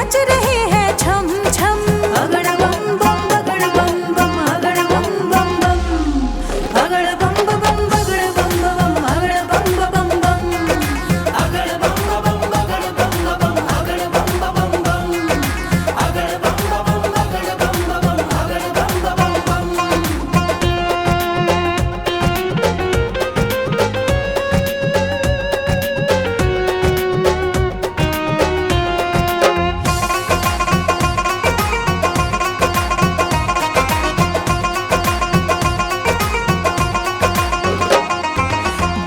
नाच रहे हैं छम छम। अगड़ बम बम बगड़ बम बम, अगड़ बम बम बम, अगड़ बम बम बगड़ बम बम, अगड़ बम बम बम, अगड़ बम बम बगड़ बम बम, अगड़ बम बम बम, अगड़ बम बम बगड़ बम बम, अगड़ बम बम बम।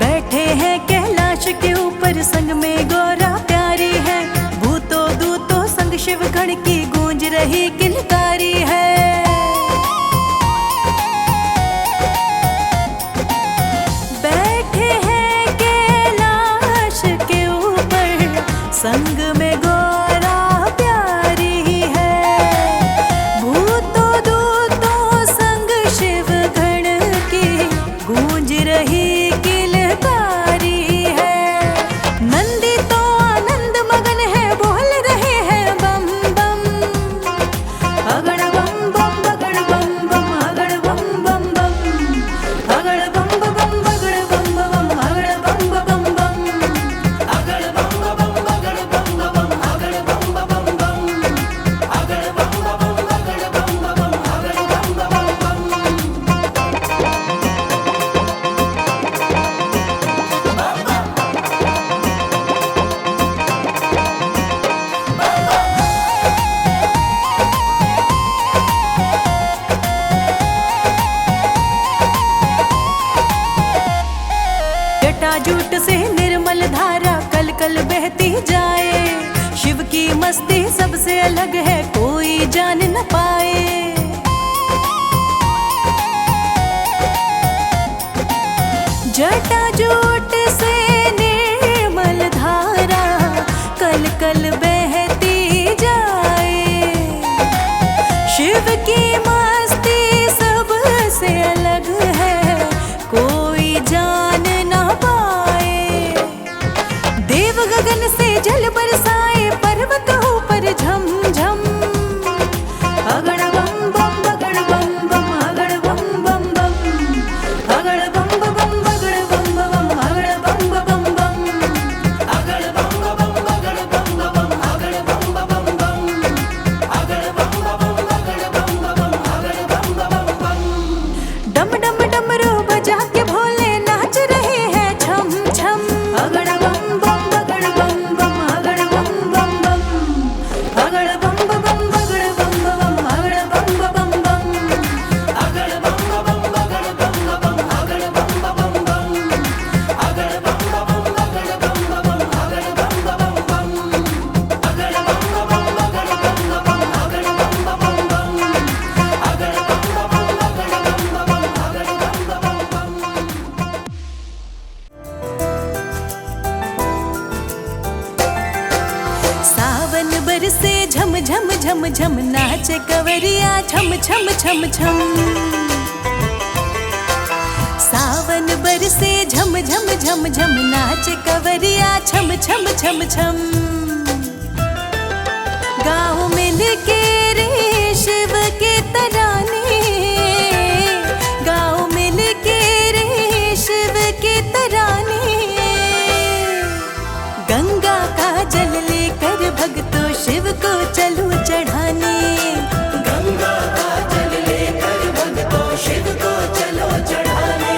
बैठे हैं कैलाश के ऊपर, संग में गौरा प्यारी है। भूतो दूतो संग शिव गण की गूंज रही किलकारी है। बैठे हैं कैलाश के ऊपर, संग में गौरा प्यारी है। भूतो दूतो संग शिव गण की गूंज रही किलकारी है। नंदी तो आनंद मगन है, बोल रहे हैं बम बम। अगड़ बम बम बगड़ बम बम, अगड़ बम बम बम, अगड़ बम बम बगड़ बम बम, अगड़ बम बम बम, अगड़ बम बम बगड़ बम बम, अगड़ बम बम बम, अगड़ बम बम बगड़ बम बम, अगड़ बम बम बम। जटाजूट से निर्मल धारा कल कल बहती जाए। शिव की मस्ती सबसे अलग है, कोई जान न पाए। जटाजूट से निर्मल धारा कल कल बहती जाए। शिव की मस्ती सबसे अलग है, कोई जान न पाए। देव गगन से जल बरसाए, पर्वत ऊपर झम झम। अगड़ बम बम बगड़ बम बम, अगड़ बम बम बम, अगड़ बम बम बगड़ बम बम, अगड़ बम बम बम, अगड़ बम बम बगड़ बम बम, अगड़ बम बम बम, अगड़ बम बम बगड़ बम बम, अगड़ बम बम बम। डम डम डमरू बजा के भोले नाच रहे हैं छम छम। अगड़ बम बम बगड़ बम बम, अगड़ बम बम बम, अगड़ बम बम बगड़ बम बम, अगड़ बम बम बम, अगड़ बम बम बगड़ बम बम, अगड़ बम बम बम, अगड़ बम बम बगड़ बम बम, अगड़ बम बम बम, अगड़ बम बम बगड़ बम बम, अगड़ बम बम बम, अगड़ बम बम बगड़ बम बम, अगड़ बम बम बम। सावन बरसे झम झम झम झम, नाचे कवरिया छम छम छम छम। सावन बरसे झम झम झम झम, नाचे कवरिया छम छम छम छम। गाँव मिलके रे शिव के तराने, गाँव मिलके रे शिव के तराने। गंगा का जल लेकर भक्तों शिव को चलो चढ़ाने। गंगा का जल लेकर भक्तों शिव को चलो चढ़ाने।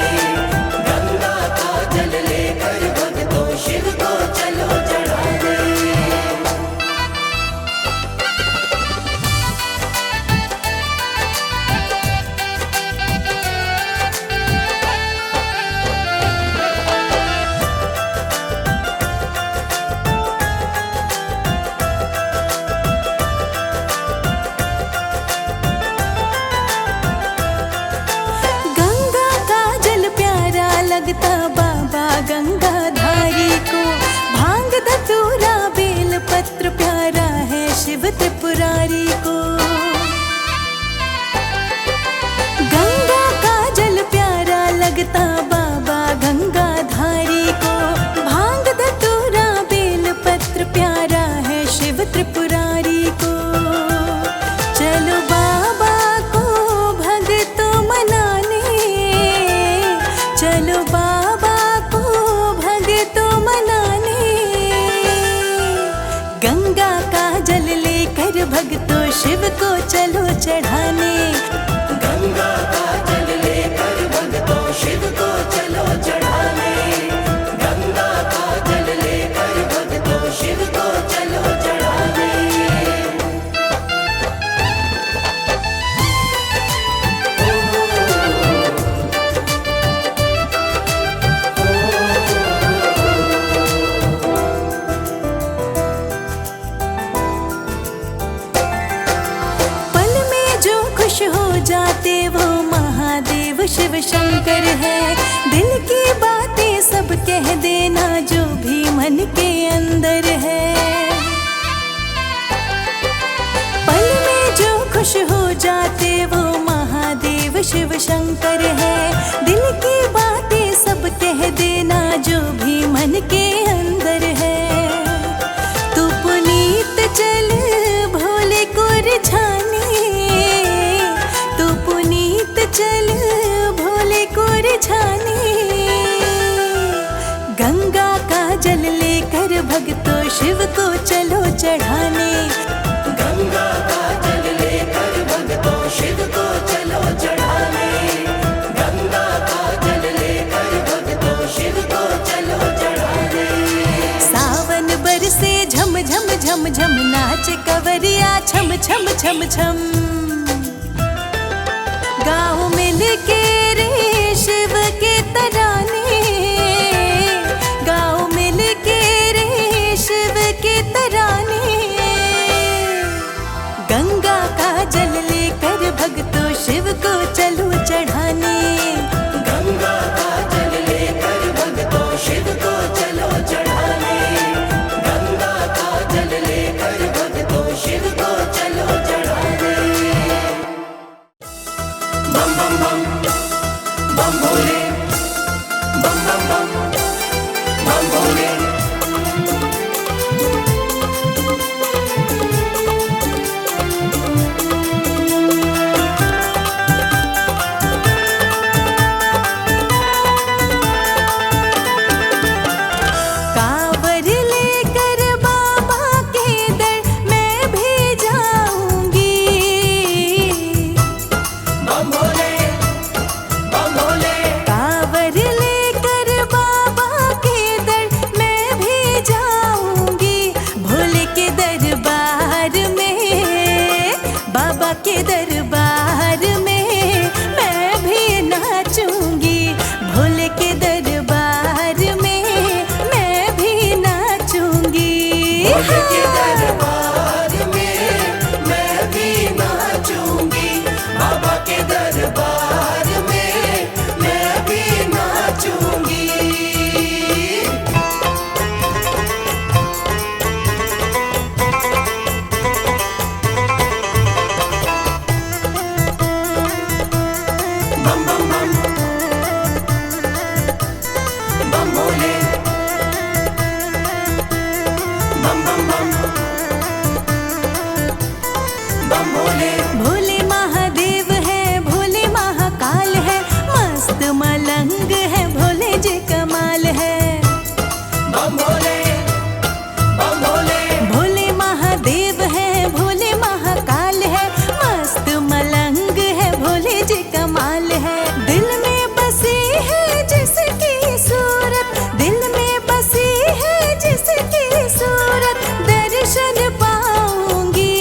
गंगा का जल लेकर भक्तों शिव को चलो चढ़ाने। लगता बाबा गंगाधारी को, भांग धतूरा बेल पत्र प्यारा है शिव त्रिपुरारी को। गंगा का जल प्यारा लगता बाबा गंगाधारी को, भांग धतूरा बेल पत्र प्यारा है शिव त्रिपुरारी भक्तों शिव को चलो चढ़ाने। गंगा का जल लेकर भक्तों शिव को चलो चढ़ाने। गंगा का जल लेकर भक्तों शिव को चलो चढ़ाने। पल में जो खुश हो जाते वो महादेव शिव शंकर है। दिल की बातें सब कह देना जो भी मन के अंदर है। पल में जो खुश हो जाते वो महादेव शिव शंकर है। दिल की बातें सब कह देना जो भी मन के अंदर है। तू पुनीत चल भोले को रिझाने। तू पुनीत चल भोले को रिझाने। गंगा का जल लेकर भक्तों शिव को चलो चढ़ाने। गंगा का जल लेकर भक्तों शिव को चलो चढ़ाने। गंगा का जल लेकर भक्तों शिव को चलो चढ़ाने। सावन बरसे झम झम झम झम नाच कवरिया छम छम छम छम। गाँव मिल के रे शिव के तराने। गाँव मिल के रे शिव के तराने। गंगा का जल लेकर भक्तों शिव को चलो चढ़ाने। गंगा का जल लेकर भक्तों शिव को चलो चढ़ाने। गंगा का जल लेकर भक्तों शिव को चलो चढ़ाने। बम बम बम बम भोले। बम बम बम बम भोले। कांवर लेकर बाबा के दर मैं भी जाऊंगी। बम भोले बम भोले। कांवर लेकर बाबा के दर मैं भी जाऊंगी। भोले के दरबार में बाबा के दरबार में मैं भी नाचूंगी। भोले के दरबार में मैं भी नाचूंगी। भोले के दरबार में मैं भी नाचूंगी। बाबा के दरबार में मैं भी नाचूंगी। बम बम बम बम भोले। बम बम बम बम भोले। भोले महादेव है भोले महाकाल है। मस्त मलंग है भोले जी कमाल है। बम भोले बम भोले। भोले महादेव है भोले महाकाल है। मस्त मलंग है भोले जी कमाल है। दिल में बसी है जिसकी सूरत। दिल में बसी है जिसकी सूरत। दर्शन पाऊंगी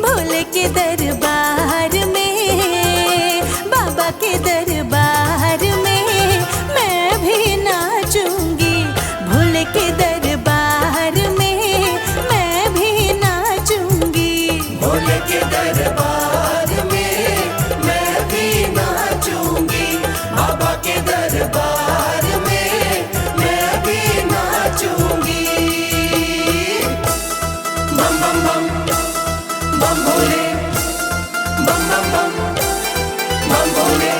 भोले के दरबार में। बाबा के दरबार में मैं भी नाचूंगी। भोले के दरबार में मैं भी नाचूंगी। भोले के दरबार में मैं भी नाचूंगी। बाबा के दरबार में मैं भी नाचूंगी। बम बम बम बम भोले। बम बम बम बम भोले।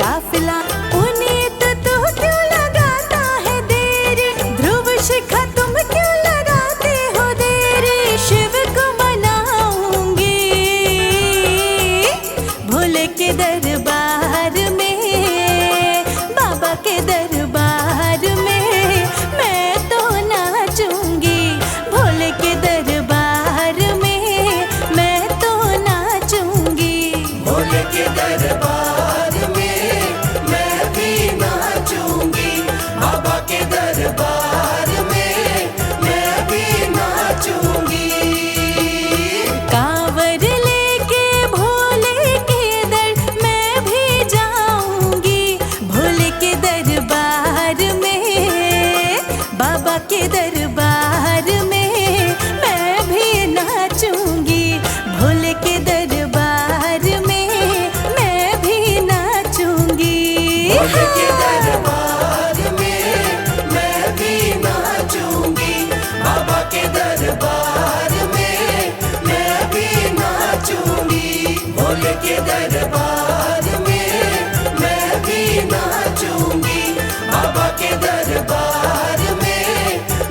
काफिला। पुनीत तू क्यों लगाता है देरी, ध्रुव शिखा तुम क्यों लगाते हो देरी। शिव को मनाऊंगी भोले के दरबार में, बाबा के दरबार में मैं तो नाचूंगी। भोले के दरबार में मैं तो नाचूंगी। भोले के दरबार में मैं भी नाचूंगी। बाबा के दरबार में मैं भी नाचूंगी। कांवर लेके भोले के दर मैं भी जाऊंगी। भोले के दरबार में, बाबा के दरबार में मैं भी नाचूंगी। भोले के दरबार में मैं भी नाचूंगी। भोले के दरबार में मैं भी नाचूंगी। बाबा के दरबार में मैं भी नाचूंगी। भोले के दरबार में मैं भी नाचूंगी। बाबा के दरबार में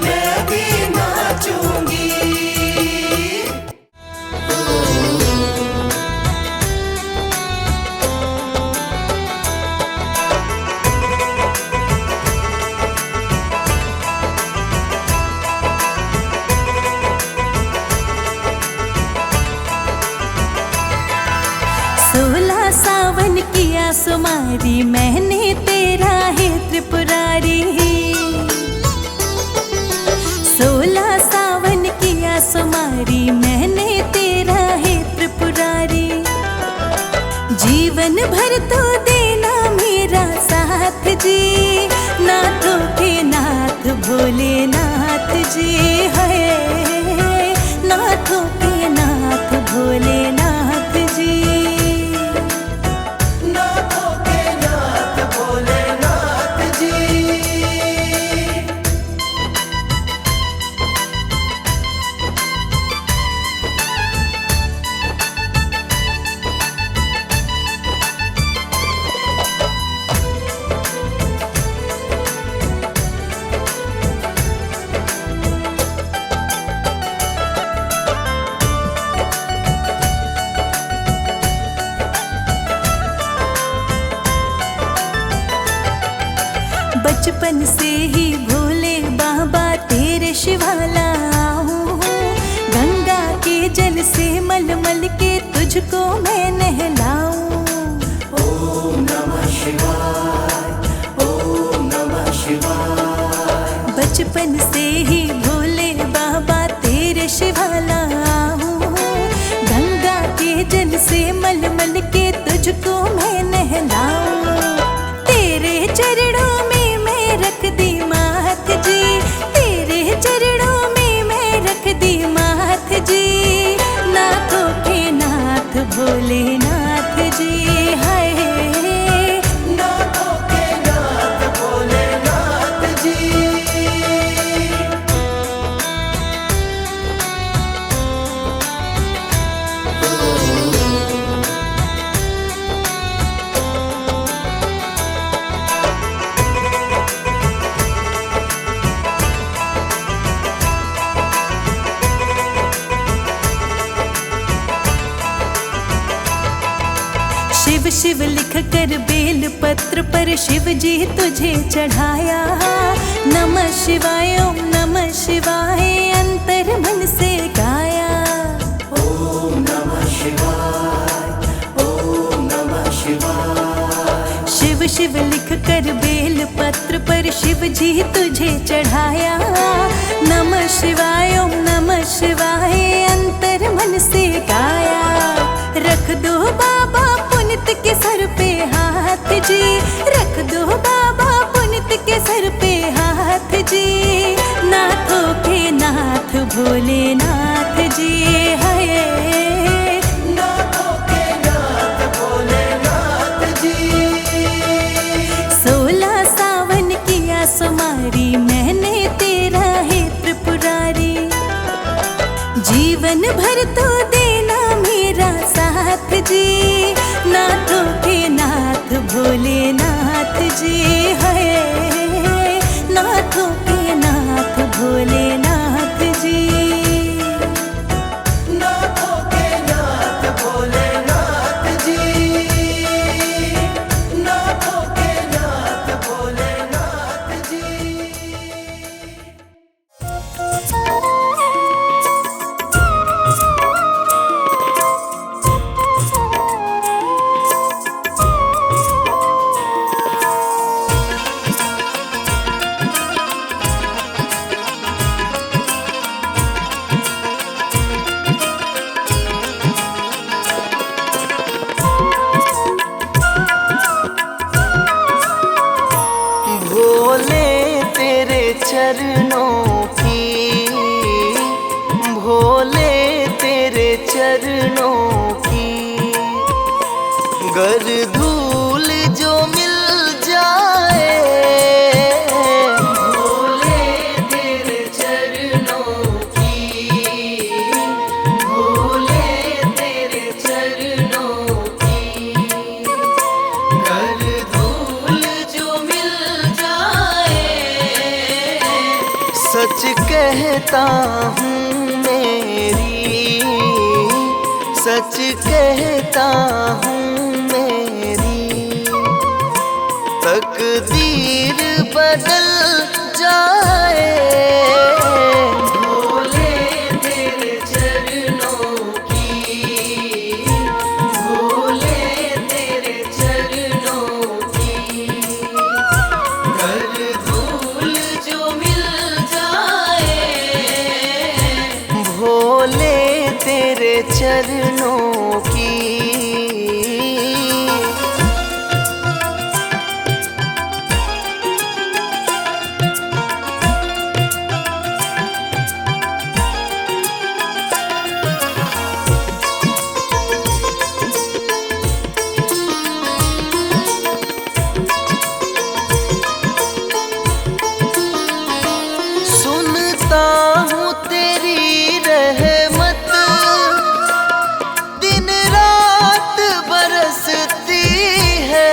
मैं भी नाचूंगी। सोलह सावन किया सुमारी मैंने तेरा है त्रिपुरारी। 16 सावन किया सुमारी मैंने तेरा है त्रिपुरारी। जीवन भर तो देना मेरा साथ जी, नाथों के नाथ भोलेनाथ जी है। नाथों के नाथ भोलेनाथ जी। नाथों के नाथ भोलेनाथ जी। बचपन से ही भोले बाबा तेरे शिवाला हूँ। गंगा के जल से मल मल के तुझको मैं नहलाऊं। ओम नमः शिवाय, ओम नमः शिवाय। बचपन से ही भोले बाबा तेरे शिवाला हूँ। गंगा के जल से मल मल के तुझको मैं नहलाऊं। तेरे चरणों में मैं रख दी माथ जी। तेरे चरणों में मैं रख दी माथ जी। नाथों के नाथ भोलेनाथ जी हाय। नाथों के नाथ भोलेनाथ जी। शिव शिव लिख कर बेल पत्र पर शिव जी तुझे चढ़ाया। नमः शिवाय ओम नमः शिवाय अंतर मन से गाया। ओम नमः शिवाय, ओम नमः शिवाय। शिव शिव लिख कर बेल पत्र पर शिव जी तुझे चढ़ाया। नमः शिवाय ओम नमः शिवाय अंतर मन से गाया। रख दो बाबा पुनित के सर पे हाथ जी। रख दो बाबा पुनित के सर पे हाथ जी। नाथों के नाथ भोलेनाथ जी है। नाथों के नाथ भोलेनाथ जी। 16 सावन किया सुमारी मैंने तेरा है त्रिपुरारी। जीवन भर तो देना मेरा साथ जी। नाथों के नाथ भोले कहता हूँ मेरी, सच कहता हूँ मेरी, तकदीर बदल जाए भोले तेरे चरणों की, भोले तेरे चरणों की। घर धूल जो मिल जाए भोले तेरे चरणों की। सुनता हूँ तेरी रहमत दिन रात बरसती है,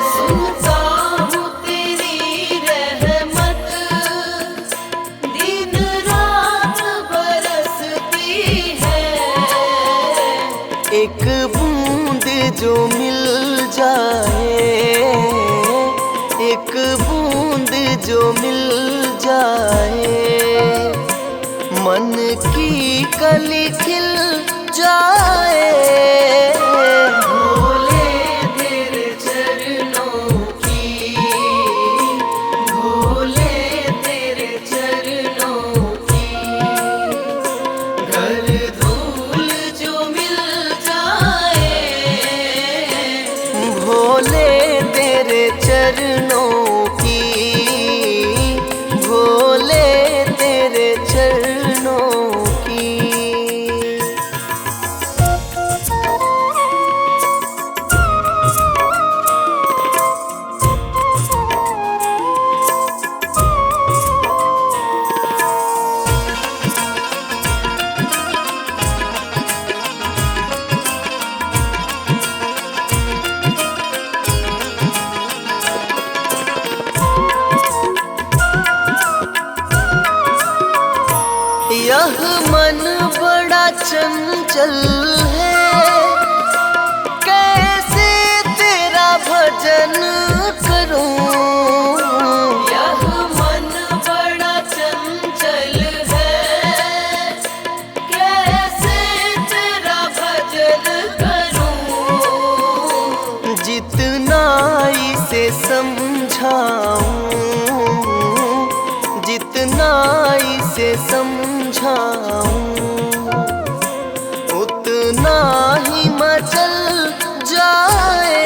सुनता हूँ तेरी रहमत दिन रात बरसती है। एक बूंद जो मिल जाए, एक बूंद जो मिल जाए, मन की कली खिल जाए भोले तेरे चरणों की, भोले तेरे चरणों की। घर धूल जो मिल जाए भोले तेरे चरणों की, भोले तेरे चरणों की। यह मन बड़ा चंचल है, कैसे तेरा भजन करूं। यह मन बड़ा चंचल है, कैसे तेरा भजन करूं। जितना इसे समझाऊं, जितना इसे समझाऊं, उतना ही मचल जाए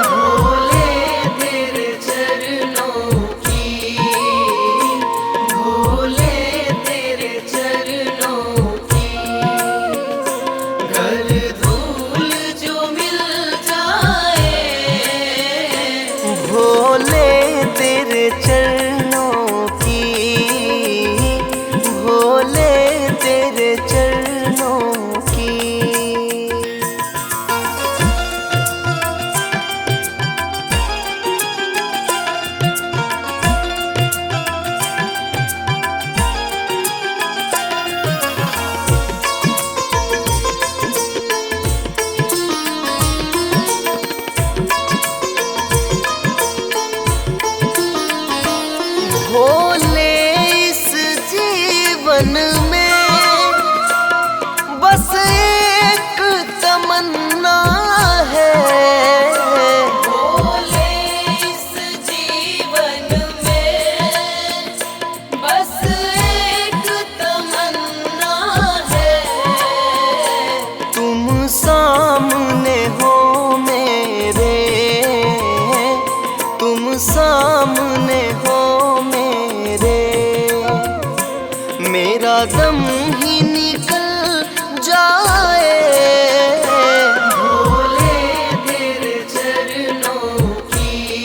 भोले तेरे चरणों की, भोले तेरे चरणों की। घर धूल जो मिल जाए भोले तेरे चरणों की, भोले तेरे चरणों की। भोले इस जीवन में बस एक तमन्ना है, भोले इस जीवन में बस एक तमन्ना है। तुम सामने हो मेरे, तुम सामने हो मेरे, मेरा दम ही निकल जाए भोले तेरे चरणों की,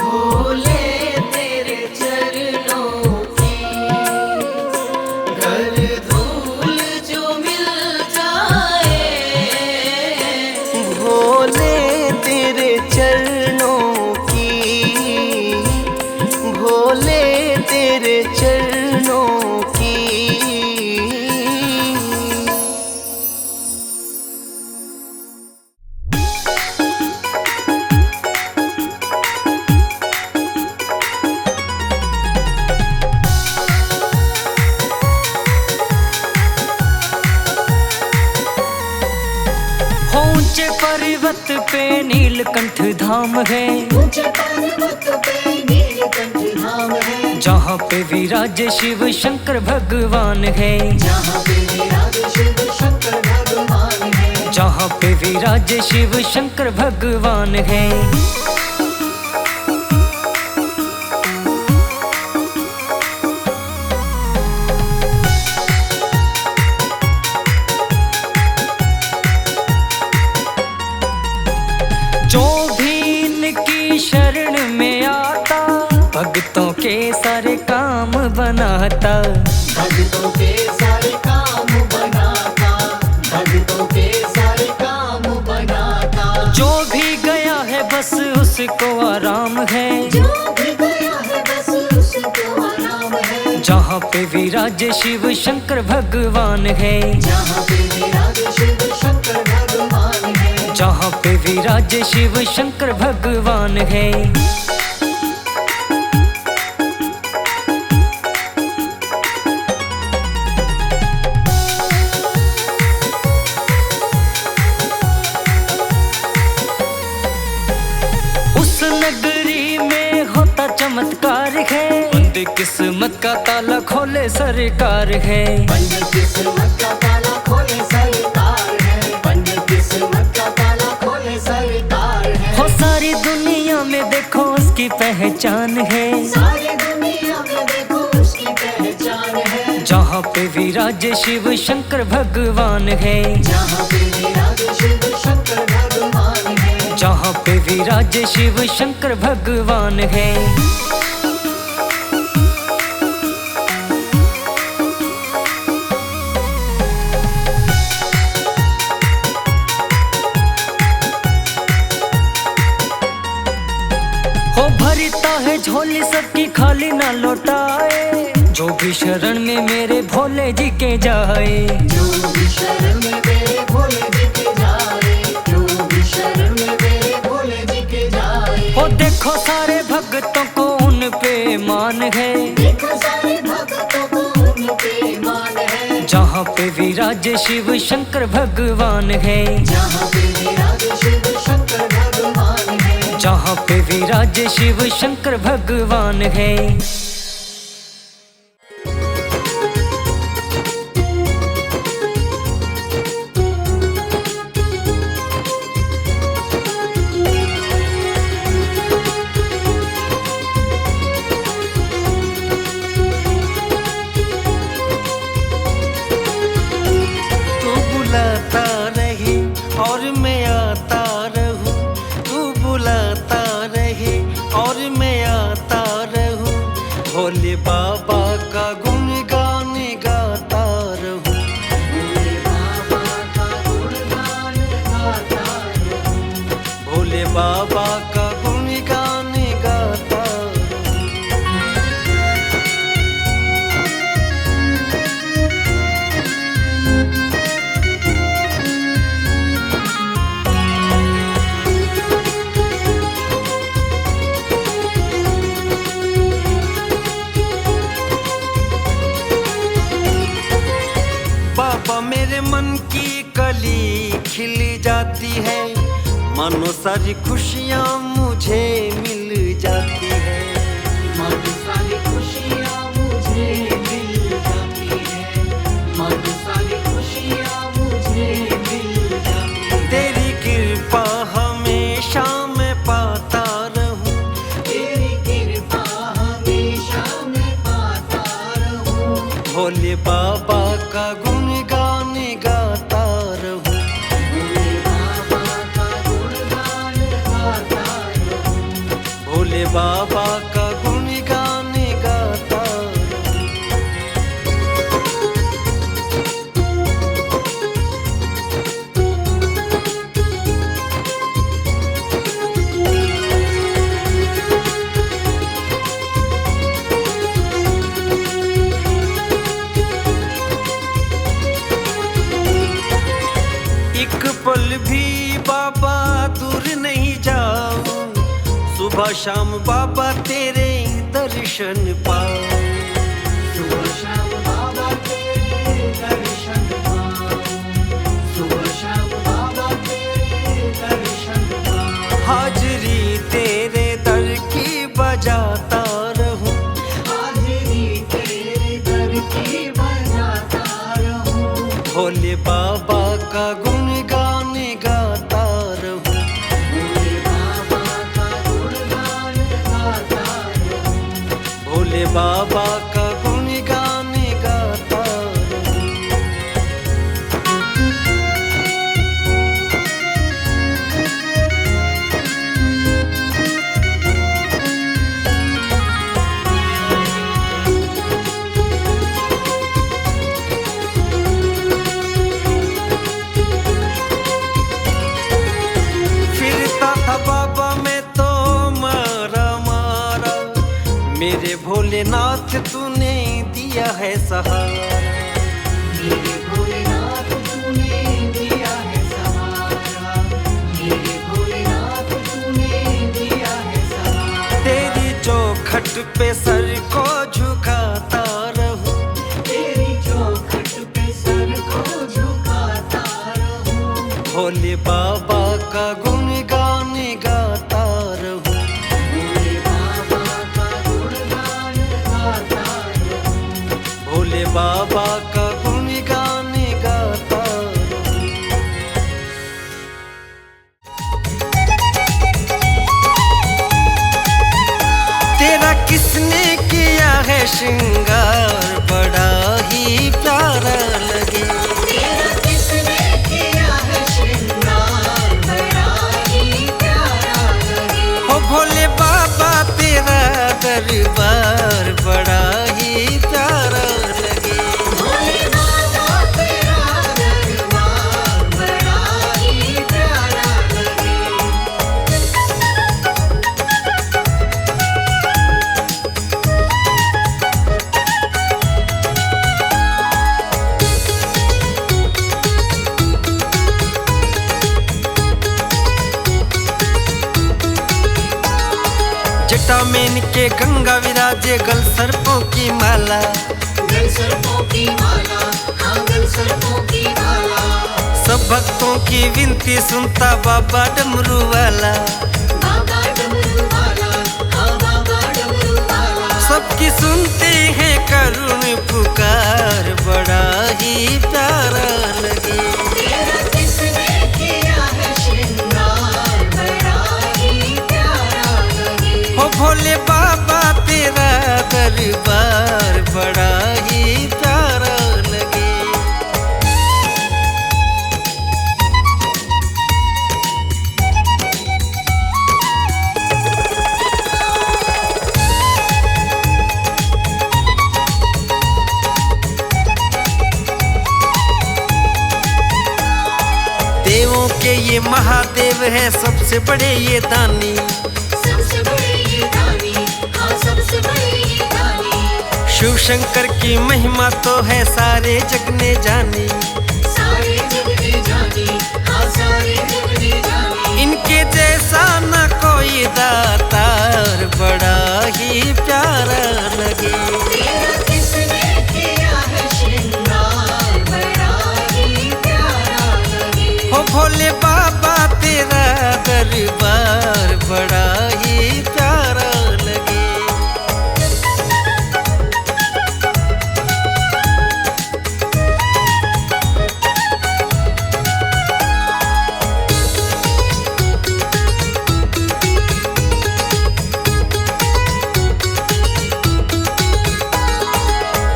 भोले तेरे चरणों की। घर धूल जो मिल जाए भोले तेरे चरणों की, भोले तेरे चरणों की। ऊंचे पर्वत पे नीलकंठ धाम है, ऊंचे पर्वत पे नीलकंठ धाम है, जहाँ पे विराजे शिव शंकर भगवान है, जहाँ पे विराजे शिव शंकर भगवान है, जहाँ पे विराजे शिव शंकर भगवान है। जो भी इनकी शरण में आता, भक्तों के सारे काम बनाता, भक्तों के सारे काम बनाता, भक्तों के सारे काम बनाता। जो भी गया है बस उसको आराम है, जो भी गया है बस उसको आराम है, जहाँ पे विराजे शिव शंकर भगवान है, जहाँ पे विराजे शिव शंकर भगवान है, जहाँ पे विराजे शिव शंकर भगवान है। उस नगरी में होता चमत्कार है, बंद किस्मत का ताला खोले सरकार है, बंद किस्मत का ताला खोले सरकार है, बंद किस्मत का ताला खोले सरकार है। हो सारी दुनिया में देखो उसकी पहचान है, सारी दुनिया में देखो उसकी पहचान है, जहाँ पे विराजे शिव शंकर भगवान है, जहाँ पे विराजे शिव शंकर भगवान है, जहाँ पे विराजे शिव शंकर भगवान है। हो भरता है झोली सबकी खाली ना लौटाए, जो भी शरण में मेरे भोले जी के जाए, जो भी शरण में मेरे भोले जी के जाए, जो भी शरण में मेरे भोले जी के जाए। हो देखो सारे भक्तों को उन पे मान है, देखो सारे भक्तों को उन पे मान है, जहाँ पे विराजे शिव शंकर भगवान है, जहाँ पे विराजे शिव शंकर भगवान है, जहाँ पे विराजे शिव शंकर भगवान है। तू बुलाता रहे और मैं आता रहूं, तू बुलाता रहे और मैं आता रहूं, भोले बाबा का गुणगान गाता रहूं। भोले बाबा का गुणगान गाता रहूं, भोले बाबा का गुणगान गाता रहूं। बाबा मेरे मन की कली खिल जाती है, मानो सारी खुशियाँ मुझे मिल जाती है। मन सारी खुशियाँ मुझे मिल जाती है, मन सारी खुशियाँ मुझे मिल जाती है। तेरी कृपा हमेशा मैं पाता रहूं, तेरी कृपा हमेशा मैं पाता रहूं, भोले बाबा का गुणगान गाता रहूं। भोले बाबा का गुणगान गाता रहूं, भोले बाबा का गुणगान गाता रहूं। बोल भी बाबा दूर नहीं जाऊं, सुबह शाम बाबा तेरे दर्शन पाऊं। सुबह शाम बाबा तेरे दर्शन पाऊं, सुबह शाम बाबा तेरे दर्शन पाऊं। हाजरी तेरे दर की बजाता रहूं, हाजरी तेरे दर की बजाता रहूं। भोले बाबा का गुणगान गाता रहूं। भोले बाबा का गुणगान गाता रहूं। भोले बाबा का गुणगान गाता रहूं। फिरता था बाबा मैं तो मारा मारा, मेरे भोलेनाथ तूने दिया है सहारा। मेरे भोलेनाथ तूने दिया है सहारा, मेरे भोलेनाथ तूने दिया है सहारा। तेरी चौखट पे सर को झुकाता रहूं, तेरी चौखट पे सर को झुकाता रहूं। भोले बाबा का गुणगान गाता रहूं। भोले बाबा का गुणगान गाता रहूं। भोले बाबा का गुणगान गाता रहूं। तेरा किसने किया है श्रृंगार, बड़ा ही प्यारा लगे। तेरा किसने किया है श्रृंगार, बड़ा ही प्यारा लगे। हो भोले बाबा तेरा दरबार बड़ा ही प्यारा लगे। भोले बाबा तेरा दरबार बड़ा ही प्यारा लगे। जटा में इनके गंगा विराजे, गल सर्पों की माला। गल सर्पों की माला, हाँ गल सर्पों की माला। सब भक्तों की विनती सुनता बाबा डमरू वाला। बाबा डमरू वाला, हाँ बाबा डमरू वाला। सबकी सुनते हैं करुण पुकार, बड़ा ही प्यारा लगे। तेरा किसने किया है श्रृंगार, बड़ा ही प्यारा लगे। हो भोले बाबा तेरा दरबार बड़ा ही प्यारा लगे। देवों के ये महादेव है सबसे बड़े ये दानी। सबसे बड़े ये दानी, हाँ सबसे बड़े ये दानी। शिव शंकर की महिमा तो है सारे जग ने जानी। सारे जग ने जानी, हाँ सारे जग ने जानी। इनके जैसा न कोई दातार, बड़ा ही प्यारा लगे। तेरा किसने किया है श्रृंगार, बड़ा ही प्यारा लगे। हो भोले बाबा तेरा दरबार बड़ा ही प्यारा लगे।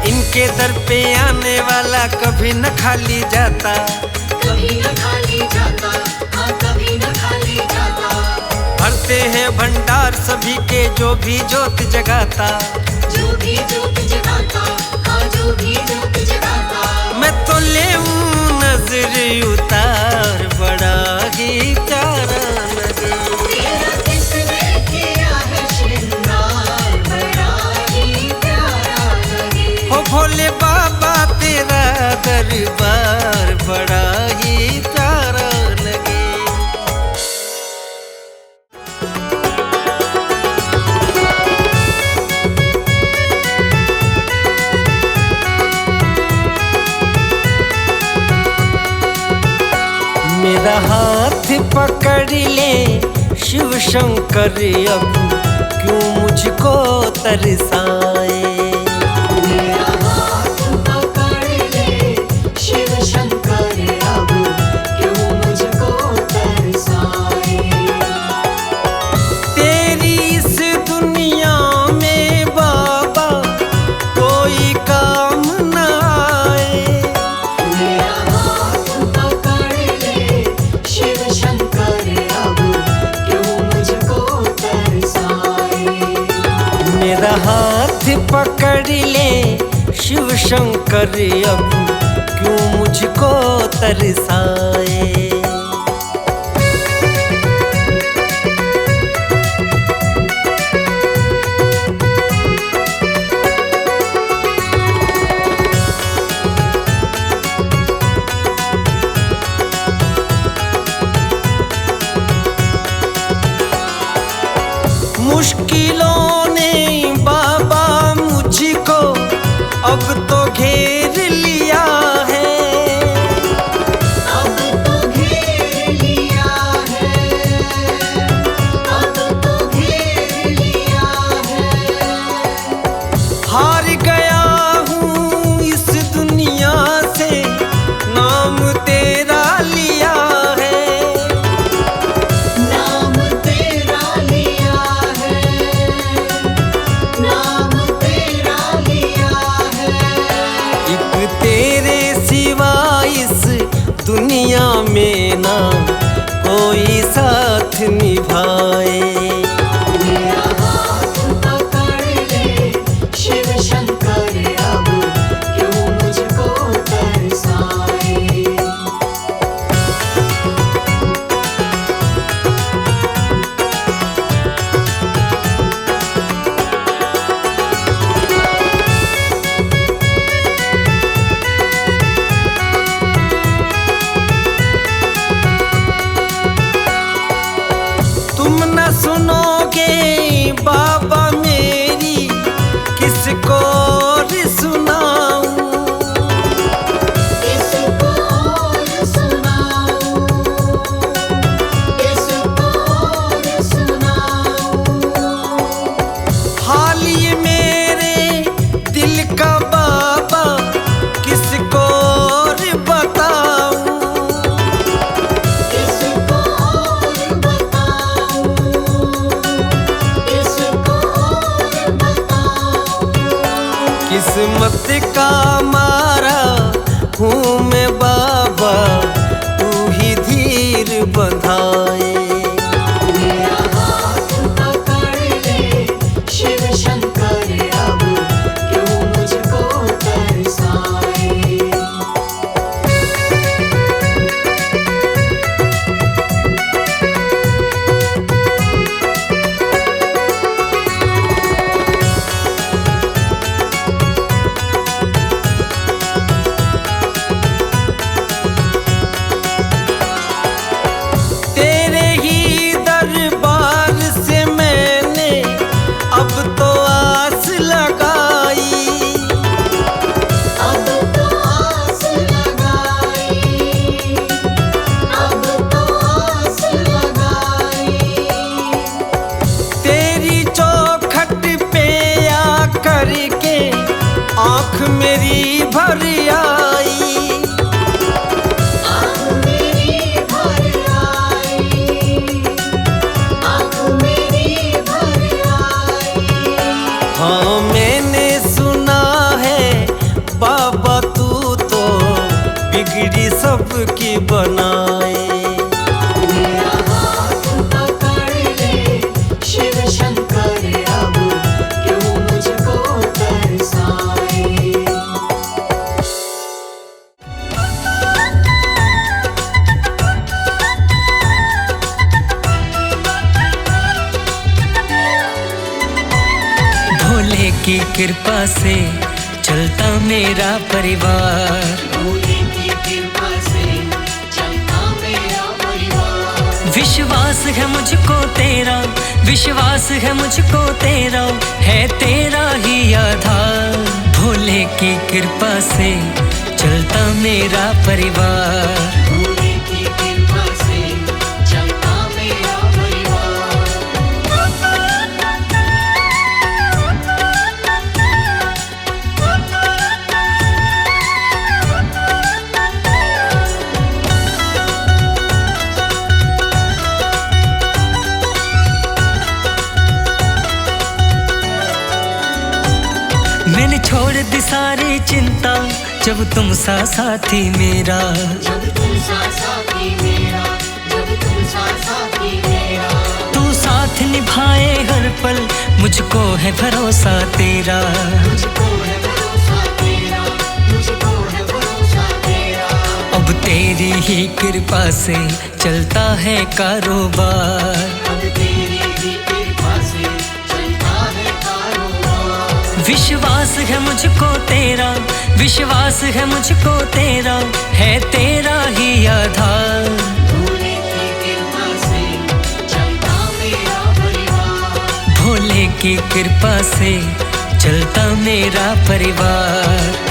इनके दर पे आने वाला कभी न खाली जाता। कभी न खाली जाता, हाँ कभी न खाली जाता। भरते हैं भंडार सभी के जो भी ज्योत जगाता। जो भी ज्योत जगाता, हाँ जो भी ज्योत जगाता। मैं तो ले नजर उतार, बड़ा ही प्यारा लगे। तेरा किसने किया है श्रृंगार, बड़ा ही प्यारा लगे। हो भोले बाबा तेरा दरबार बड़ा ही प्यारा लगे। मेरा हाथ पकड़ ले शिव शंकर, अब क्यों मुझको तरसाए। मेरा हाथ पकड़ ले शिव शंकर, अब क्यों मुझको तरसाए। तेरी इस दुनिया में बाबा कोई काम न आए। मेरा हाथ पकड़ ले शिव शंकर, अब क्यों मुझको तरसाए। मेरा हाथ पकड़ ले शिव शंकर, अब क्यों मुझको तरसाए। मुश्किलों ने बाबा मुझको अब तो घेर लिया है। अब तो घेर लिया है, अब तो घेर लिया है। हार गया हूँ इस दुनिया से, नाम तेरा लिया है। नाम तेरा लिया है, नाम तेरा लिया है। एक तेरे सिवा इस दुनिया में ना कोई साथ निभाए। मेरा हाथ पकड़ ले शिव शंकर, अब क्यों मुझको तरसाए। तुम न सुनोगे बाबा मेरी, किसको और सुनाऊं। किसको और सुनाऊं, किसको और सुनाऊं। हाल ये मेरे दिल का बाबा, किसको और बताऊं। किसको और बताऊं, किसको और बताऊं। किस्मत का मारा हूँ मैं बाबा, तू ही धीर बंधाए। मेरा हाथ पकड़ ले शिव शंकर, अब क्यों मुझको तरसाए। तेरे ही दरबार से मैंने अब तो आस लगाई। अब तो आस लगाई, अब तो आस लगाई। तेरी चौखट पे आ करके आँख मेरी भर आई। आँख मेरी भर आई, आँख मेरी भर आई। हाँ मैंने सुना है बाबा तू तो बिगड़ी सबकी बनाए। मेरा हाथ पकड़ ले शिव शंकर, अब क्यों मुझको तरसाए। भोले की कृपा से चलता मेरा परिवार। भोले की कृपा से चलता मेरा परिवार। विश्वास है मुझको तेरा, विश्वास है मुझको तेरा, है तेरा ही आधार। भोले की कृपा से चलता मेरा परिवार। भोले की कृपा से छोड़ दी सारी चिंता जब तुम सा साथी मेरा, जब तुम साथी मेरा, जब तुम साथी मेरा। तू साथ निभाए हर पल मुझको है भरोसा तेरा, मुझको है भरोसा तेरा, मुझको है भरोसा तेरा। अब तेरी ही कृपा से चलता है कारोबार, अब तेरी ही कृपा से चलता है कारोबार। विश्वास है मुझको तेरा, विश्वास है मुझको तेरा, है तेरा ही आधार। भोले की कृपा से चलता मेरा परिवार, भोले की कृपा से चलता मेरा परिवार।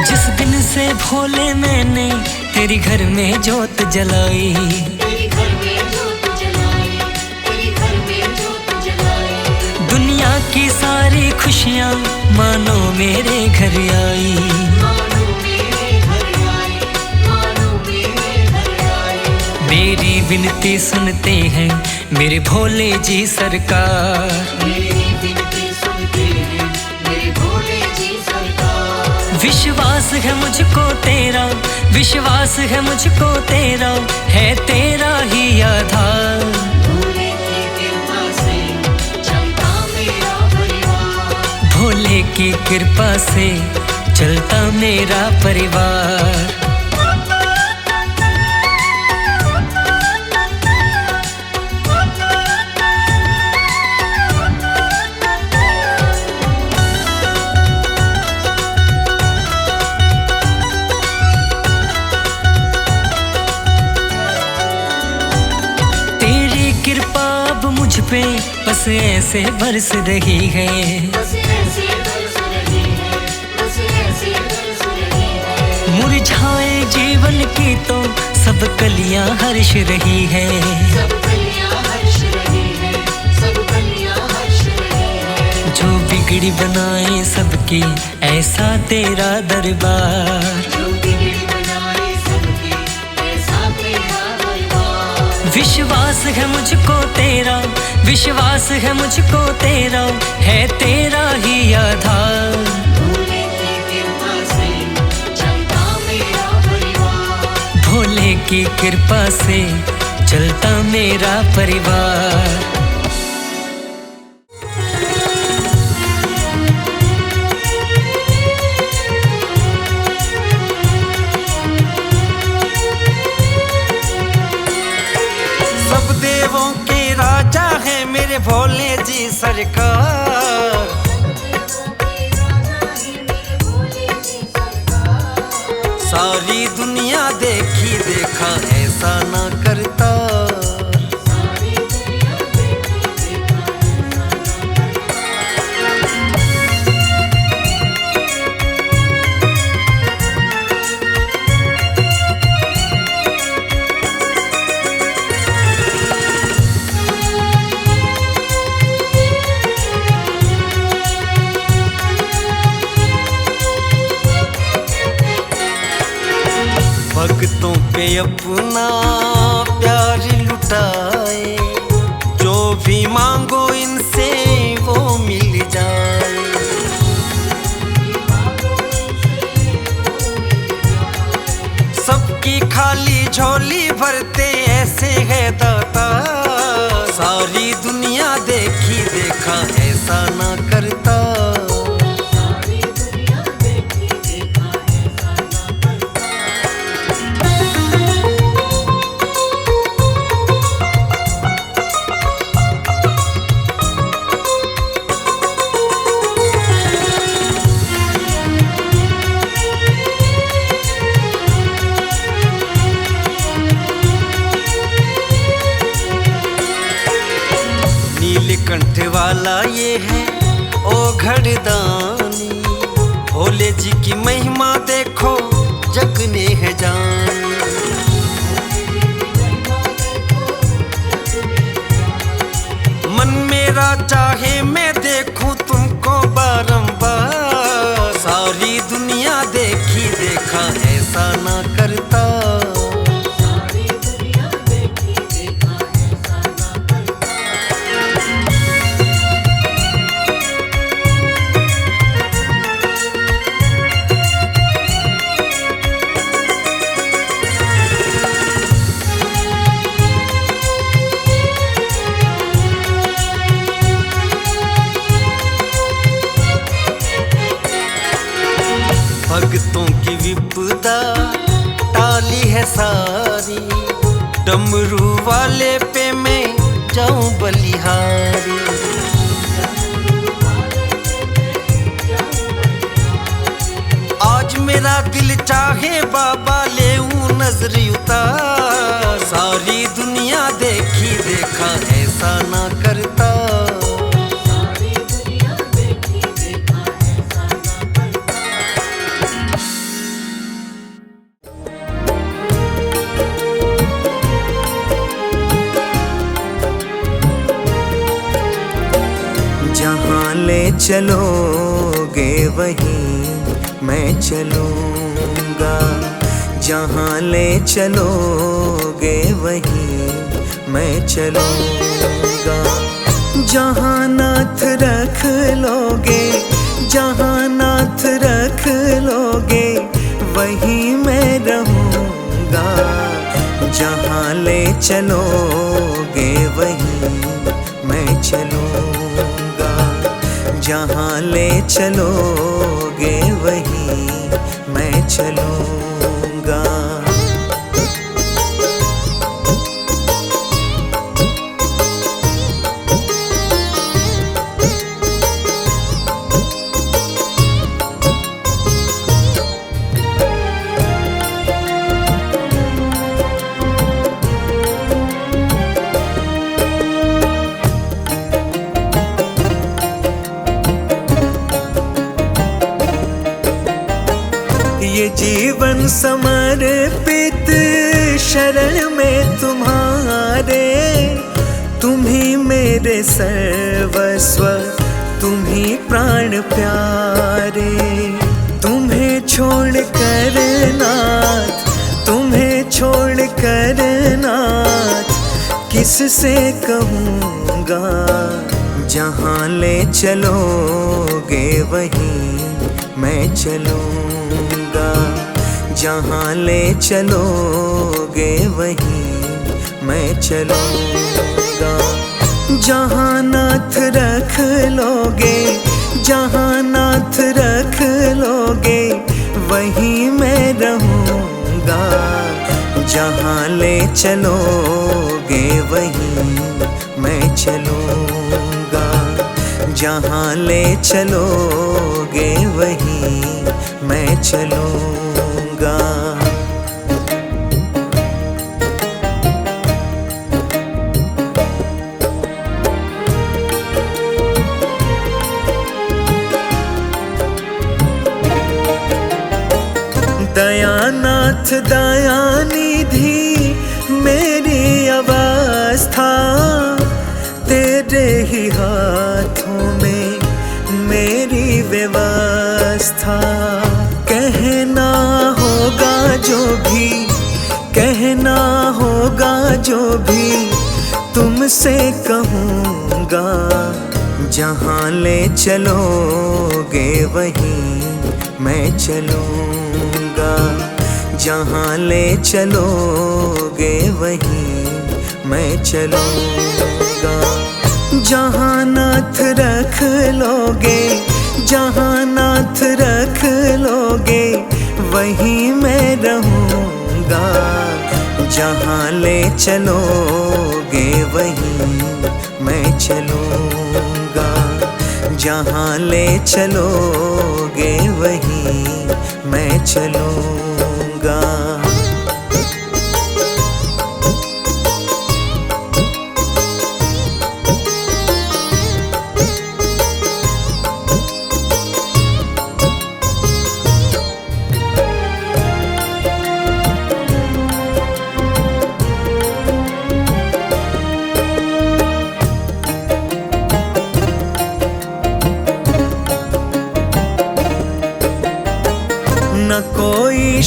जिस दिन से भोले मैंने तेरी घर में जोत जलाई, तेरी घर में जोत जलाई, तेरी घर में जोत जलाई। दुनिया की सारी खुशियाँ मानो मेरे घर आई, मानो मेरे घर आई, मानो मेरे घर आई। मेरी विनती सुनते हैं मेरे भोले जी सरकार। मेरी विनती सुनते हैं मेरे भोले जी सरकार। विश्वास है मुझको तेरा, विश्वास है मुझको तेरा, है तेरा ही आधार। भोले की कृपा से चलता मेरा परिवार, भोले की कृपा से चलता मेरा परिवार। तेरी कृपा अब मुझ पे बस ऐसे बरस रही है, बस ऐसे बरस रही है, बस ऐसे बरस रही है। मुरझाए जीवन की तो सब कलियां हर्ष रही है। सब कलियां हर्ष रही है, सब कलियां हर्ष रही है। जो बिगड़ी बनाए सबकी ऐसा तेरा दरबार, जो बिगड़ी बनाए सबकी ऐसा तेरा दरबार। विश्वास है मुझको तेरा, विश्वास है मुझको तेरा, है तेरा ही आधार। भोले की कृपा से चलता मेरा परिवार, भोले की कृपा से चलता मेरा परिवार। सब देवों के राजा है मेरे भोले जी सरकार। सारी दुनिया देखी देखा ऐसा ना करता, भक्तों पे अपना प्यार लुटाए, जो भी मांगो इनसे वो मिल जाए। सबकी खाली झोली भरते ऐसे है दाता, सारी दुनिया देखी देखा ऐसा ना करता। नीलकंठ वाला ये है ओ घड़दानी, भोले जी की महिमा देखो जग ने है जानी। मन में मेरा चाहे मैं देखूं तुमको बारंबार, सारी दुनिया देखी देखा ऐसा ना करता। सारी दुनिया देखी देखा ऐसा ना करता। भक्तों की विपदा टाली है सारी, डमरू वाले पे मैं जाऊं बलिहारी। आज मेरा दिल चाहे बाबा लेऊं नजर उतार, सारी दुनिया देखी देखा ऐसा ना करता। सारी दुनिया देखी देखा ऐसा ना करता। जहाँ ले चलोगे वहीं मैं चलूँगा, जहाँ ले चलोगे वहीं मैं चलूँगा। जहाँ नाथ रख लोगे, जहाँ नाथ रख लोगे वहीं मैं रहूँगा। जहाँ ले चलोगे वहीं मैं चलूँगा, जहाँ ले चलोगे वहीं मैं चलूँगा। ये जीवन समर्पित शरण में तुम्हारे, तुम ही मेरे सर्वस्व, तुम ही प्राण प्यारे। तुम्हें छोड़ कर नाथ, तुम्हें छोड़ कर नाथ किससे कहूँगा। जहाँ ले चलोगे वहीं मैं चलूँगा, जहाँ ले चलोगे वहीं मैं चलूँगा। जहाँ नाथ रख लोगे, जहाँ नाथ रख लोगे वहीं मैं रहूँगा। जहाँ ले चलोगे वहीं मैं चलूँगा, जहाँ ले चलोगे वहीं मैं चलूँगा। दयानाथ दयानिधि मेरी अवस्था, तेरे ही हाथों में मेरी व्यवस्था। कहना होगा जो भी, कहना होगा जो भी तुमसे कहूँगा। जहाँ ले चलोगे वहीं मैं चलूँगा, जहाँ ले चलोगे वहीं मैं चलूँगा। जहाँ नाथ रख लोगे, जहाँ नाथ रख लोगे वहीं मैं रहूँगा। जहाँ ले चलोगे वहीं मैं चलूँगा, जहाँ ले चलोगे वहीं मैं चलूँगा।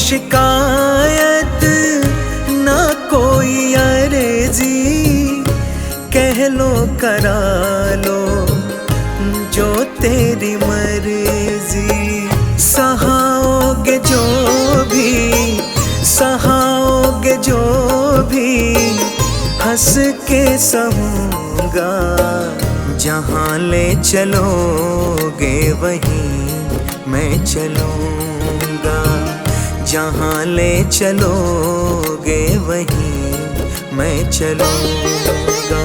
शिकायत ना कोई अर्जी, कह लो करा लो जो तेरी मर्जी। सहाओगे जो भी, सहाओगे जो भी, हंस के सहूँगा। जहाँ ले चलोगे वहीं मैं चलूँगा, जहाँ ले चलोगे वहीं मैं चलूँगा।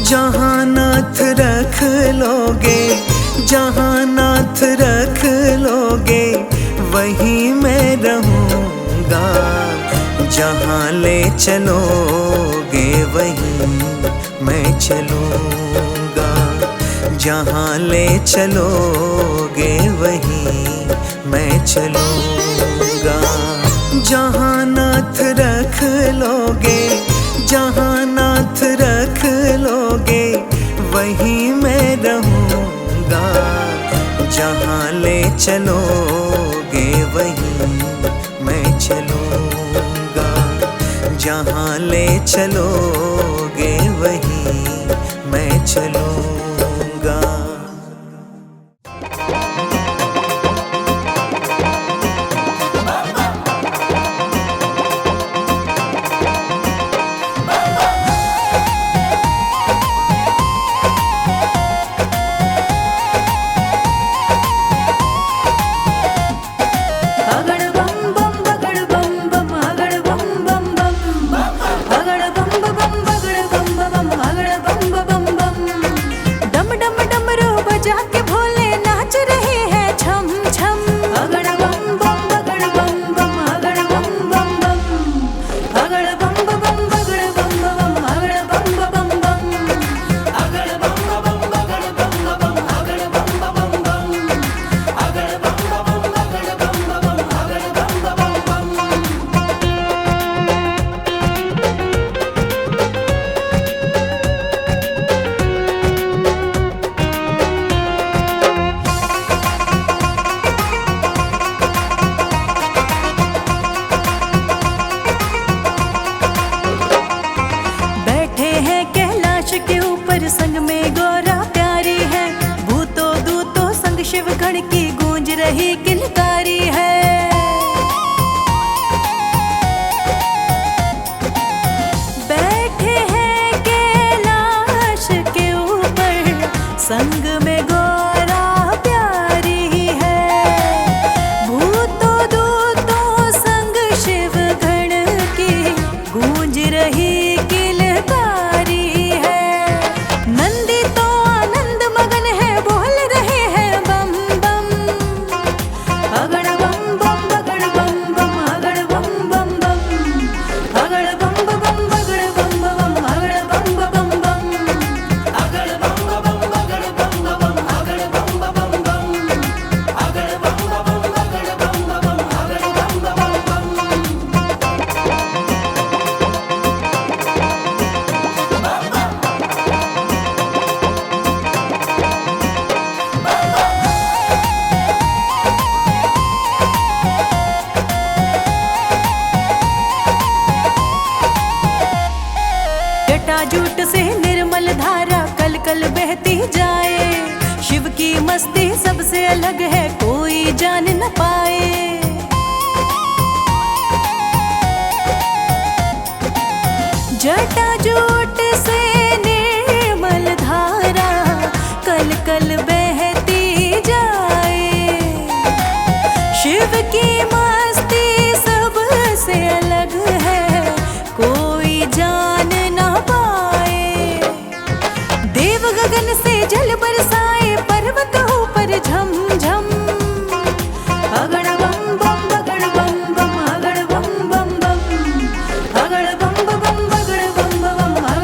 जहाँ नाथ रख लोगे, जहाँ नाथ रख लोगे वहीं मैं रहूँगा। जहाँ ले चलोगे वहीं मैं चलूँगा, जहाँ ले चलोगे वहीं मैं चलूँगा। जहाँ नाथ रख लोगे, जहाँ नाथ रख लोगे वहीं मैं रहूँगा। जहाँ ले चलोगे वहीं मैं चलूँगा, जहाँ ले चलोगे वहीं मैं चलूँगा। संग में गौरा प्यारी है, भूतो दूतो संग शिव गण की गूंज रही किलकारी है। बैठे हैं कैलाश के ऊपर संग में गौरा प्यारी है, भूतो दूतो संग शिव गण की गूंज रही जूट से निर्मल धारा कल कल बहती जाए। शिव की मस्ती सबसे अलग है, कोई जान न पाए। जटा जूट से निर्मल धारा कल कल बहती जाए। शिव की मस्ती सबसे अलग है, कोई जान न पाए। देव गगन से जल बरसाए, पर्वत ऊपर झम झम। अगड़ बम बम बगड़ बम बम, अगड़ बम बम बम, अगड़ बम बम बगड़ बम बम।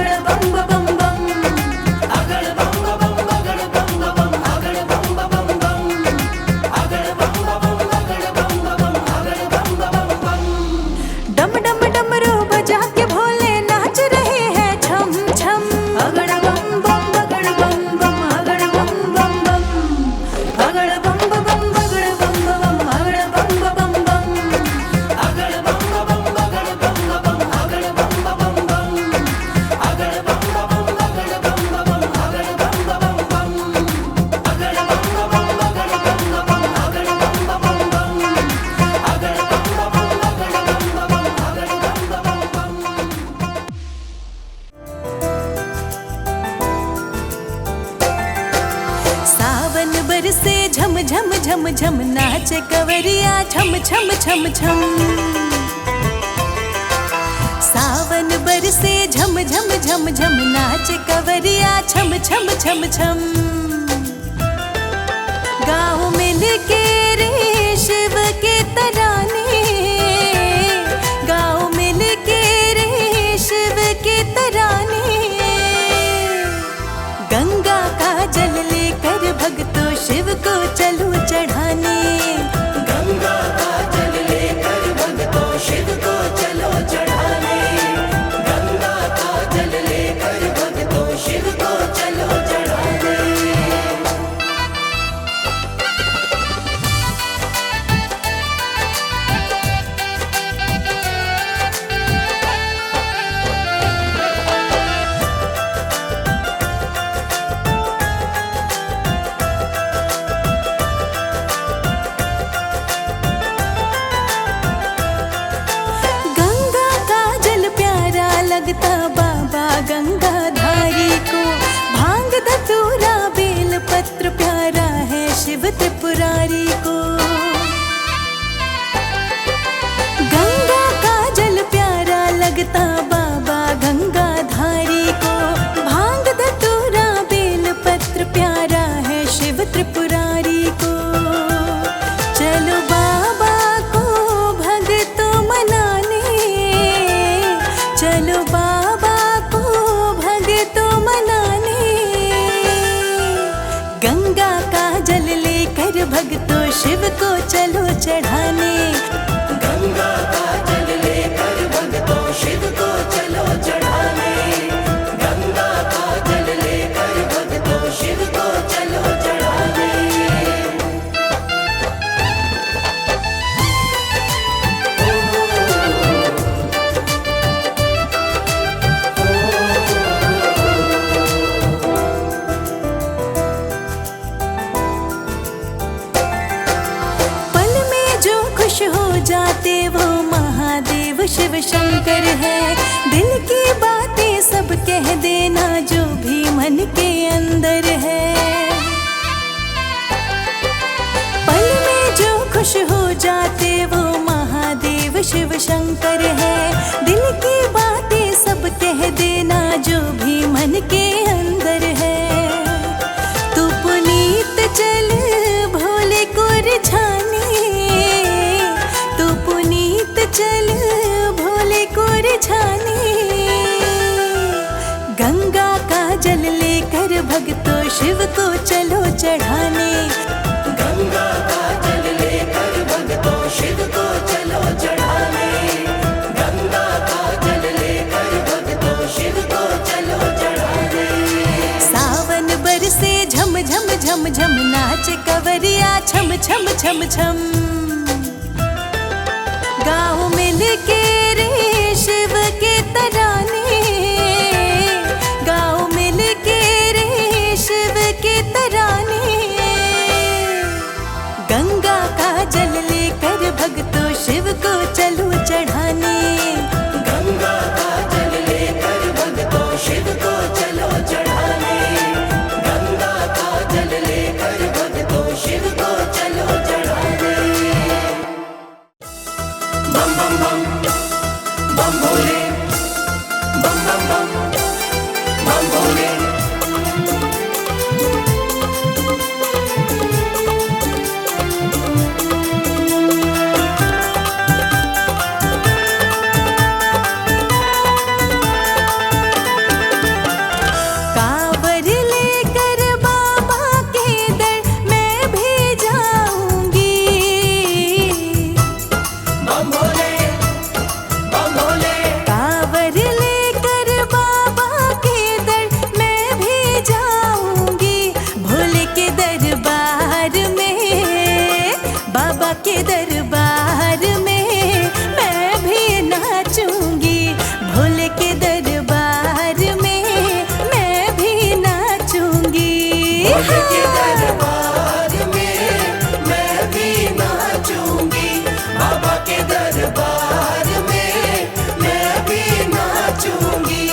सावन बरसे झम झम झम झम नाचे कवरिया छम छम छम छम। सावन बरसे झम झम झम झम नाचे कवरिया छम छम छम छम। गाँव मिल के रे शिव के तराने, गाँव मिल के रे शिव के तराने। गंगा का जल लेकर भक्तों शिव को चलो चढ़ाने। गंगा का जल लेकर भक्तों शिव को चलो चढ़ाने। गंगा का जल लेकर भक्तों शिव को चलो चढ़ाने। गंगा का जल प्यारा लगता बाबा गंगाधारी को। भांग धतूरा बेल पत्र प्यारा है शिव त्रिपुरारी को। गंगा का जल प्यारा लगता बाबा गंगाधारी को। भांग धतूरा बेल पत्र प्यारा है शिव त्रिपुरारी को। चलो बाबा को भक्तों मनाने, चलो बाबा को भक्तों मनाने। गंगा का जल लेकर भक्तों शिव को चलो चढ़ाने। गंगा का जल लेकर भक्तों शिव को चलो चढ़ाने। गंगा का जल लेकर भक्तों शिव को चलो चढ़ाने। पल में जो खुश हो जाते वो महादेव शिव शंकर है। दिल की बातें सब कह देना जो भी मन के अंदर है। पल में जो खुश हो जाते वो महादेव शिव शंकर है। दिल की बातें सब कह देना जो भी मन के अंदर है। तू पुनीत चल भोले को रिझाने, तू पुनीत चल भोले को रिझाने। गंगा का जल लेकर भक्तों शिव को चलो चढ़ाने। गंगा का जल लेकर भक्तों शिव को चलो चढ़ाने। गंगा का जल लेकर भक्तों शिव को चलो चढ़ाने। सावन बरसे झम झम झम झम नाचे कवरिया छम छम छम छम। गाँव मिल के रे शिव के तराने, गाँव मिल के रे शिव के तराने। गंगा का जल लेकर भक्तों शिव को चलो चढ़ाने। गंगा का जल लेकर भक्तों शिव को चलो चढ़ाने। गंगा का जल लेकर भक्तों शिव को चलो चढ़ाने। बम बम बम बम भोले, बम बम बम बम भोले। कांवर लेकर बाबा के दर मैं भी जाऊंगी। बम भोले, बम भोले। कांवर लेकर बाबा के दर मैं भी जाऊंगी। भोले के दरबार में, बाबा के दरबार में मैं भी नाचूंगी। भोले के दरबार में मैं भी नाचूंगी। भोले के दरबार में मैं भी नाचूंगी। बाबा के दरबार में मैं भी नाचूंगी।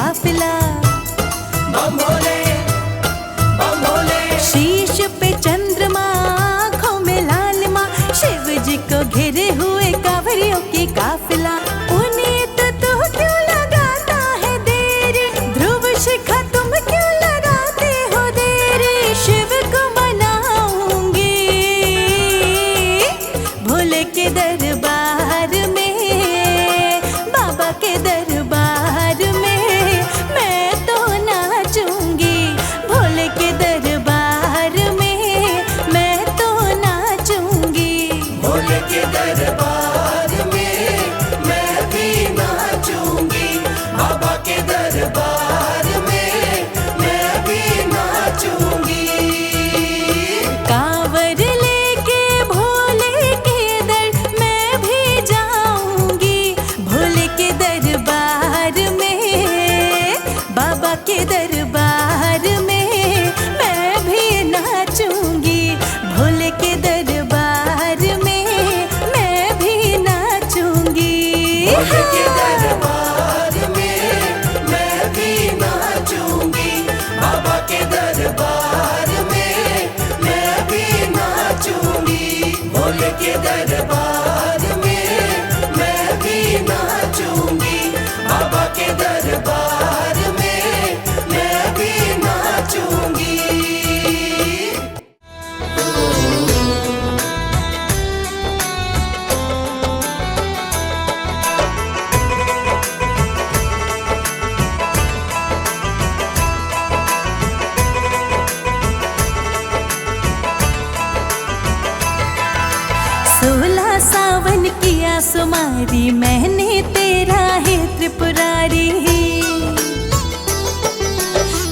काफिला। बम भोले बम भोले। शीश पे चंद्रमा, आँखों में लाल माँ, शिव जी को घेरे हुए कांवरियों की काफिला। पुनीत तू क्यों लगाता है देरी, ध्रुव शिखा तुम क्यों लगाते हो देरी। शिव को मनाऊंगी भोले के दरबार में, बाबा के दरबार में मैं तो नाचूंगी। भोले के दरबार में मैं तो नाचूंगी। भोले के दरबार में मैं भी नाचूंगी। बाबा के दरबार में मैं भी नाचूंगी। कांवर लेके भोले के दर मैं भी जाऊंगी। भोले के दरबार में, बाबा के दरबार में मैं भी नाचूंगी। भोले के दरबार में मैं भी नाचूंगी। भोले के दरबार में मैं भी नाचूंगी। बाबा के दरबार में मैं भी नाचूंगी। भोले के दरबार में मैं भी नाचूंगी। बाबा के दरबार में मैं भी नाचूंगी। सोलह सावन किया सुमारी, मैंने तेरा है त्रिपुरारी।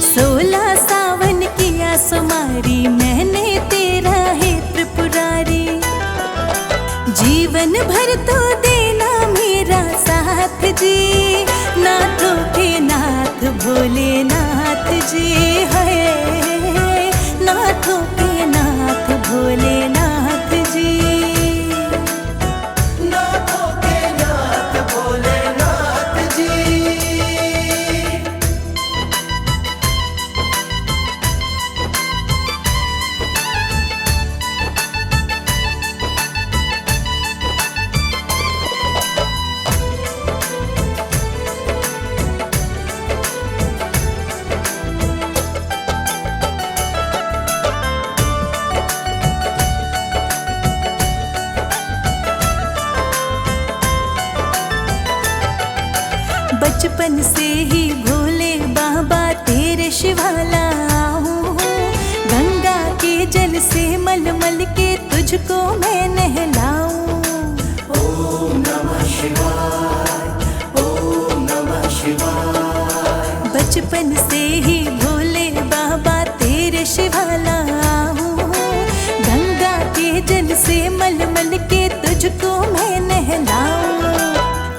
16 सावन किया सुमारी, मैंने तेरा है त्रिपुरारी। जीवन भर तो देना मेरा साथ जी, नाथों के नाथ भोलेनाथ जी है। नाथों के नाथ भोलेनाथ जी। नाथों के नाथ भोलेनाथ जी। बचपन से ही भोले बाबा तेरे शिवाला हूँ। गंगा के जल से मल मल के तुझको मैं नहलाऊं। ओम नमः शिवाय, ओम नमः शिवाय। बचपन से ही भोले बाबा तेरे शिवाला हूँ। गंगा के जल से मल मल के तुझको मैं नहलाऊं।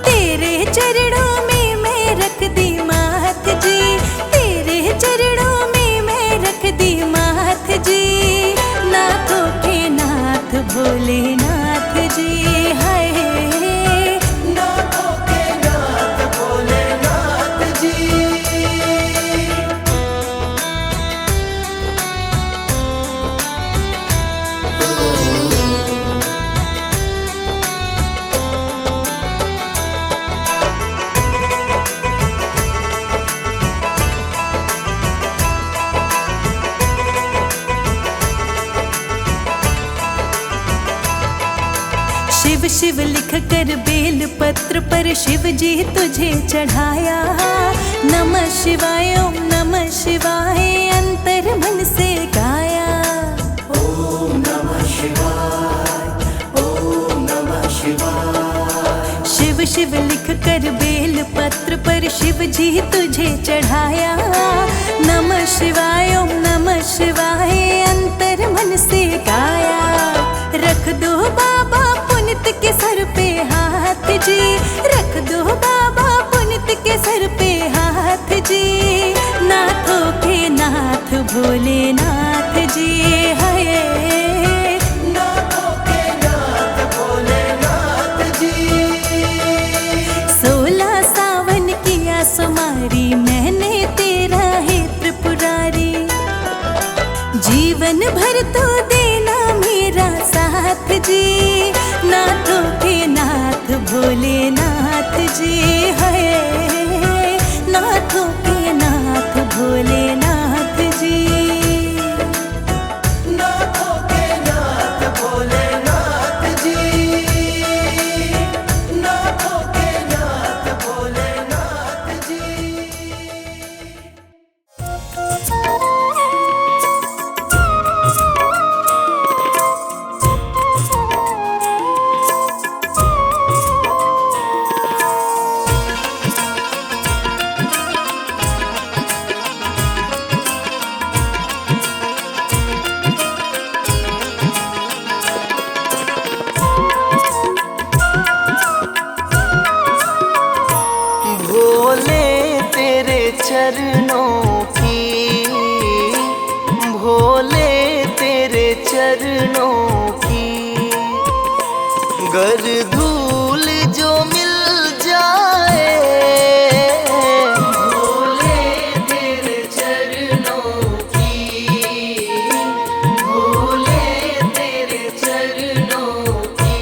तेरे चरणों में मैं रख दी मात जी, तेरे चरणों में मैं रख दी मात जी। नाथों के नाथ भोलेनाथ जी हाय। नाथों के नाथ भोलेनाथ जी। शिव शिव लिख कर बेल पत्र पर शिव जी तुझे चढ़ाया। नमः शिवाय ओम नमः शिवाय अंतर मन से गाया। ओम नमः शिवाय, ओम नमः शिवाय। शिव शिव लिख कर बेल पत्र पर शिव जी तुझे चढ़ाया। नमः शिवाय ओम नमः शिवाय अंतर मन से गाया। रख दो बाबा पुनित के सर पे हाथ जी, रख दो बाबा पुनित के सर पे हाथ जी। नाथों के नाथ भोलेनाथ जी है। नाथों के नाथ भोलेनाथ जी। 16 सावन किया सुमारी, मैंने भोलेनाथ जी। नाथों के नाथ भोलेनाथ जी, नाथों के नाथ भोलेनाथ जी। भोले तेरे चरणों की, भोले तेरे चरणों की गर धूल जो मिल जाए, भोले तेरे चरणों की, भोले तेरे चरणों की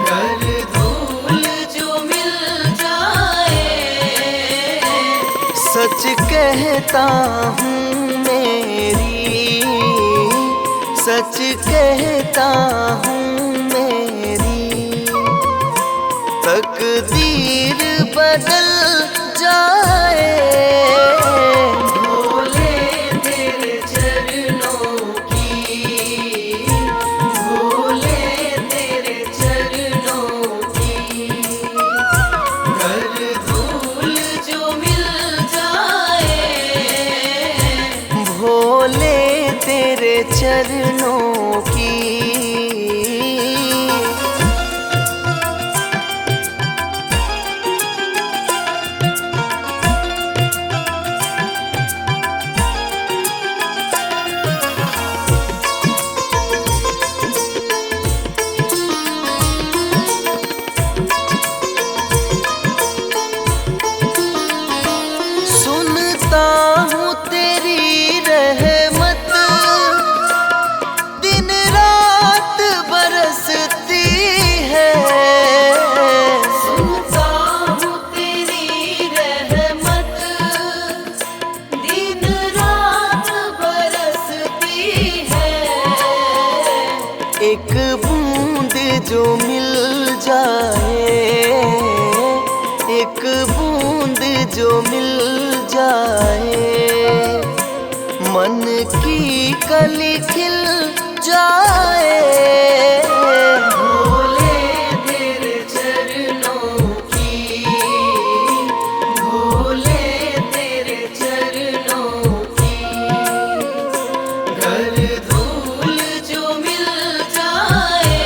गर धूल जो मिल जाए। सच कहता हूँ मेरी, सच कहता हूँ मेरी तकदीर बदल जाए। भोले तेरे चरणों की, भोले तेरे चरणों की गर धूल जो मिल जाए। भोले तेरे चरणों की। सुनता हूँ तेरी रहमत दिन रात बरसती है। सुनता हूँ तेरी रहमत दिन रात बरसती है। एक बूंद जो मिल जाए, एक बूंद जो मिल जाए मन की कली खिल जाए। भोले तेरे चरणों की, भोले तेरे चरणों की गर धूल जो मिल जाए।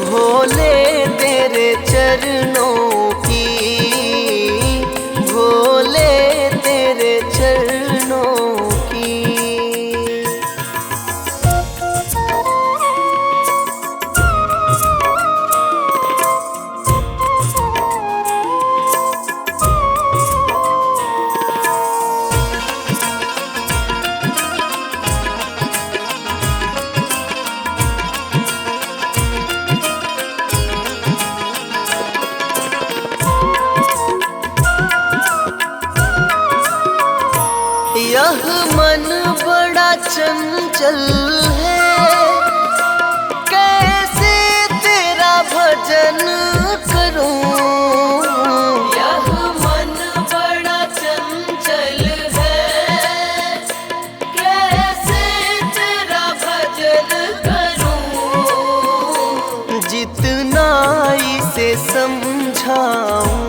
भोले तेरे चरणों की, भोले तेरे चरणों की। यह मन बड़ा चंचल है, कैसे तेरा भजन करूं। यह मन बड़ा चंचल है, कैसे तेरा भजन करूं। जितना इसे समझाऊं,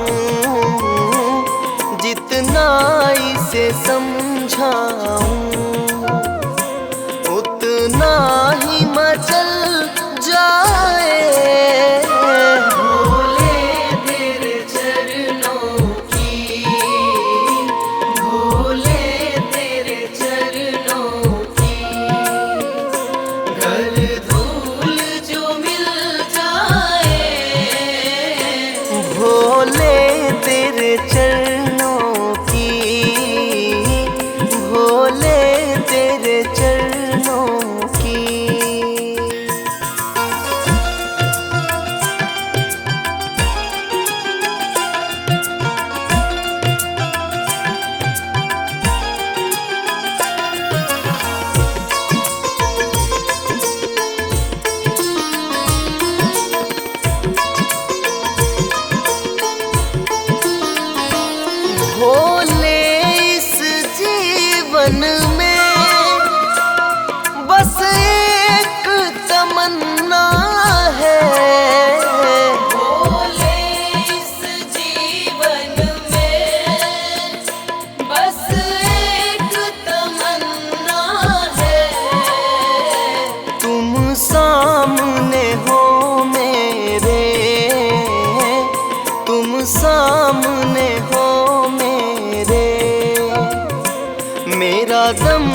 जितना इसे समझाऊं उतना ही मचल जाए। भोले तेरे चरणों की, भोले तेरे चरणों की गर धूल जो मिल जाए। भोले तेरे चरणों की, भोले भोले इस जीवन में बस एक तमन्ना है, बोले इस जीवन में बस एक तमन्ना है। तुम सामने हो मेरे, तुम सामने हो मेरे, मेरा दम